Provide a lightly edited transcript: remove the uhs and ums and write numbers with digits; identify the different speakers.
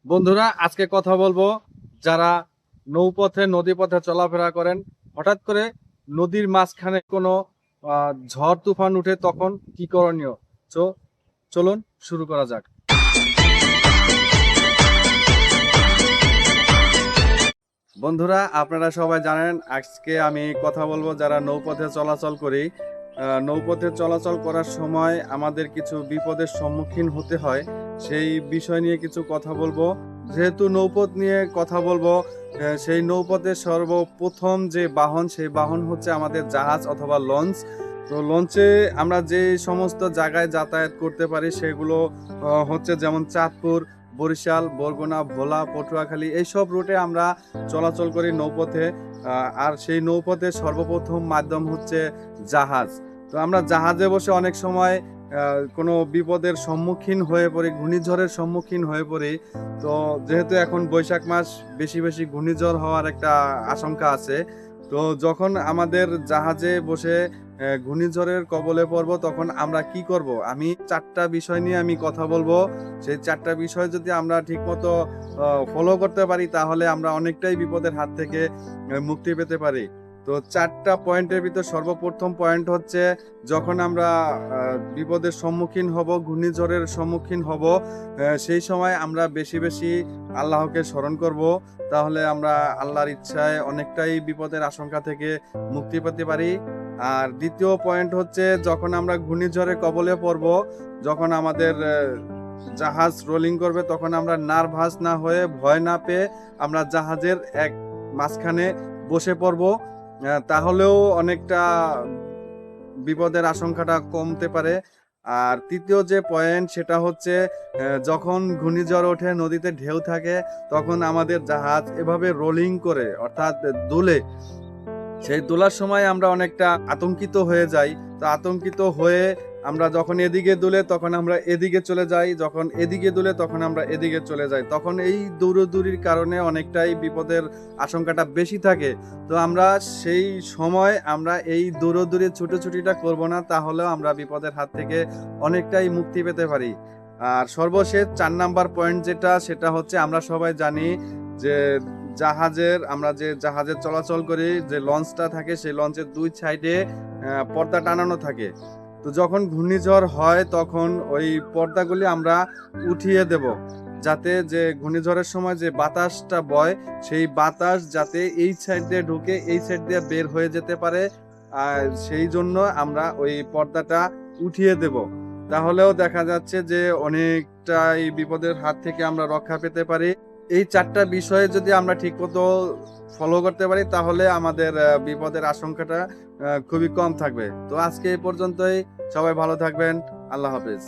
Speaker 1: বন্ধুরা, আজকে কথা বলবো যারা নৌপথে নদীপথে চলাফেরা করেন, হঠাৎ করে নদীর মাঝখানে কোনো ঝড় তুফান উঠে তখন কি করণীয়। তো চলুন শুরু করা যাক। বন্ধুরা, আপনারা সবাই জানেন আজকে আমি কথা বলবো যারা নৌপথে চলাচল করি। নৌপথে চলাচল করার সময় আমাদের কিছু বিপদের সম্মুখীন হতে হয়, সেই বিষয় নিয়ে কিছু কথা বলবো। যেহেতু নৌপথ নিয়ে কথা বলবো, সেই নৌপথের সর্বপ্রথম যে বাহন, সেই বাহন হচ্ছে আমাদের জাহাজ অথবা লঞ্চ। তো লঞ্চে আমরা যে সমস্ত জায়গায় যাতায়াত করতে পারি সেগুলো হচ্ছে যেমন চাঁদপুর, বরিশাল, বরগুনা, ভোলা, পটুয়াখালী, এইসব রুটে আমরা চলাচল করি নৌপথে। আর সেই নৌপথের সর্বপ্রথম মাধ্যম হচ্ছে জাহাজ। তো আমরা জাহাজে বসে অনেক সময় কোনো বিপদের সম্মুখীন হয়ে পড়ি, ঘূর্ণিঝড়ের সম্মুখীন হয়ে পড়ি। তো যেহেতু এখন বৈশাখ মাস, বেশি বেশি ঘূর্ণিঝড় হওয়ার একটা আশঙ্কা আছে। তো যখন আমাদের জাহাজে বসে ঘূর্ণিঝড়ের কবলে পড়ব, তখন আমরা কি করব? আমি চারটা বিষয় নিয়ে আমি কথা বলবো। সেই চারটা বিষয় যদি আমরা ঠিকমতো ফলো করতে পারি, তাহলে আমরা অনেকটাই বিপদের হাত থেকে মুক্তি পেতে পারি। তো চারটা পয়েন্টের ভিতর সর্বপ্রথম পয়েন্ট হচ্ছে, যখন আমরা বিপদের সম্মুখীন হব, ঘূর্ণিঝড়ের সম্মুখীন হব, সেই সময় আমরা বেশি বেশি আল্লাহকে স্মরণ করব। তাহলে আমরা আল্লাহর ইচ্ছায় অনেকটাই বিপদের আশঙ্কা থেকে মুক্তি পেতে পারি। আর দ্বিতীয় পয়েন্ট হচ্ছে, যখন আমরা ঘূর্ণিঝড়ের কবলে পড়ব, যখন আমাদের জাহাজ রোলিং করবে, তখন আমরা নার্ভাস না হয়ে, ভয় না পেয়ে আমরা জাহাজের এক মাঝখানে বসে পড়ব। তাহলেও অনেকটা বিপদের আশঙ্কাটা কমতে পারে। আর তৃতীয় যে পয়েন্ট, সেটা হচ্ছে যখন ঘূর্ণিঝড় ওঠে, নদীতে ঢেউ থাকে, তখন আমাদের জাহাজ এভাবে রোলিং করে, অর্থাৎ দোলে। সেই দোলার সময় আমরা অনেকটা আতঙ্কিত হয়ে যাই। তো আতঙ্কিত হয়ে আমরা যখন এদিকে দুলে তখন আমরা এদিকে চলে যাই, যখন এদিকে দুলে তখন আমরা এদিকে চলে যাই। তখন এই দৌড়দৌড়ির কারণে অনেকটাই বিপদের আশঙ্কাটা বেশি থাকে। তো আমরা সেই সময় আমরা এই দৌড়দৌড়ি ছুটোছুটিটা করব না, তাহলেও আমরা বিপদের হাত থেকে অনেকটাই মুক্তি পেতে পারি। আর সর্বশেষ 4 নাম্বার পয়েন্ট যেটা, সেটা হচ্ছে আমরা সবাই জানি যে আমরা যে জাহাজে চলাচল করি, যে লঞ্চটা থাকে, সেই লঞ্চের দুই সাইডে পর্দা টানানো থাকে। তো যখন ঘূর্ণিঝড় হয়, তখন ওই পর্দাগুলি আমরা উঠিয়ে দেব, যাতে যে ঘূর্ণিঝড়ের সময় যে বাতাসটা বয়, সেই বাতাস যাতে এই সাইড দিয়ে ঢুকে এই সাইড দিয়ে বের হয়ে যেতে পারে। আর সেই জন্য আমরা ওই পর্দাটা উঠিয়ে দেব। তাহলেও দেখা যাচ্ছে যে অনেকটাই বিপদের হাত থেকে আমরা রক্ষা পেতে পারি। এই চারটা বিষয়ে যদি আমরা ঠিকমতো ফলো করতে পারি, তাহলে আমাদের বিপদের আশঙ্কাটা খুবই কম থাকবে। তো আজকে এই পর্যন্তই। সবাই ভালো থাকবেন। আল্লাহ হাফেজ।